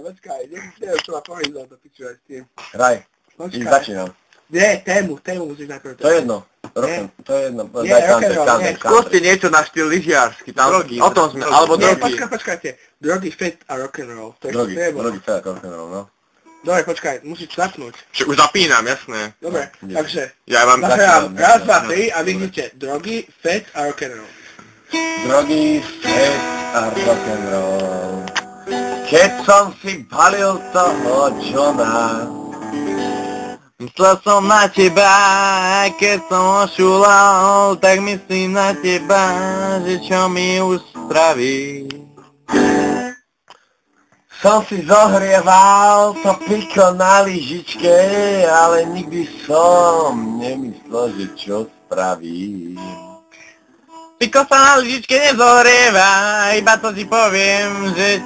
Počkaj, neviem, čo má povedať za to piču aj s tým. Hraj. Počkaj. Začínam. Nie, tému musíš najprv. To je jedno. To je jedno. Nie, rock'n'roll, Skúste niečo na štýl lyžiarsky, tam o tom sme, alebo Nie, drogy. počkajte. Drogy, fet a rock'n'roll. To je Drogy, treba. fet a rock'n'roll, no. Dobre, počkaj, musíš zapnúť. Už zapínam, jasné. Dobre, takže. Ja vám Zahrám raz, dva, tri a vidíte drogy, fet a rock'n'roll. Drogy, fet a rock'n'roll. Keď som si balil toho Johna, myslel som na teba, aj keď som ošulal, tak myslím na teba, že čo mi už spraví. Som si zohrieval to piko na lyžičke, ale nikdy som nemyslel, že čo spraví. Piko sa na lyžičke nezohrieva, iba to si poviem, že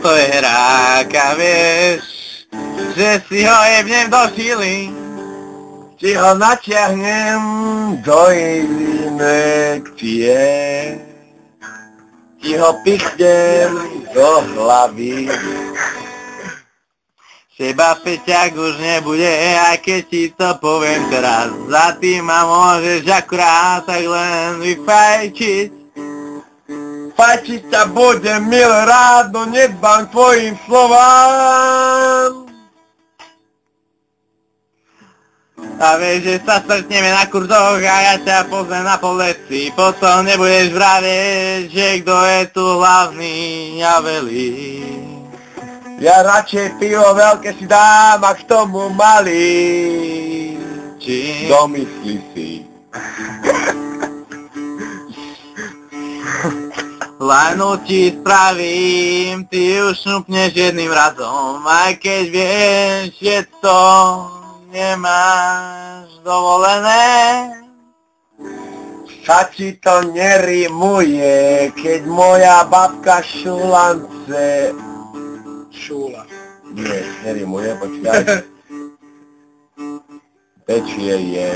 to je hráka, vieš, že si ho jebnem do šily, či ho natiahnem do inekcie, ti ho pichnem do hlavy. Seba Peťák už nebude, aj keď ti to poviem teraz, za tým ma môžeš akurát tak len vyfajčiť. Fajčiť ťa budem milý rád, no nedbám tvojim slovám. A vieš, že sa stretneme na kurzoch a ja ťa pozvem na poleci, potom nebudeš vraviť, že kto je tu hlavný a velí. Ja radšej pivo veľké si dám a k tomu malý. Či domyslí si. Lajnu ti spravím, ty už šupneš jedným razom, aj keď vieš, že to nemáš dovolené. Sa ti to nerimuje, keď moja babka šulance... Šúla. Nie, nerimuje, počkaj. Pečie je.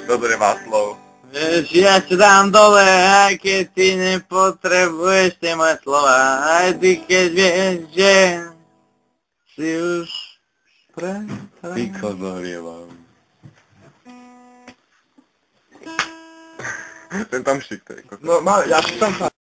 Dobre má slov. Vieš, ja ťa dám dole, aj keď ty nepotrebuješ tie moje slova, aj ty keď vieš, že si už Piko zohrievam. Ten tam šik, to je kokos. No, ja som sa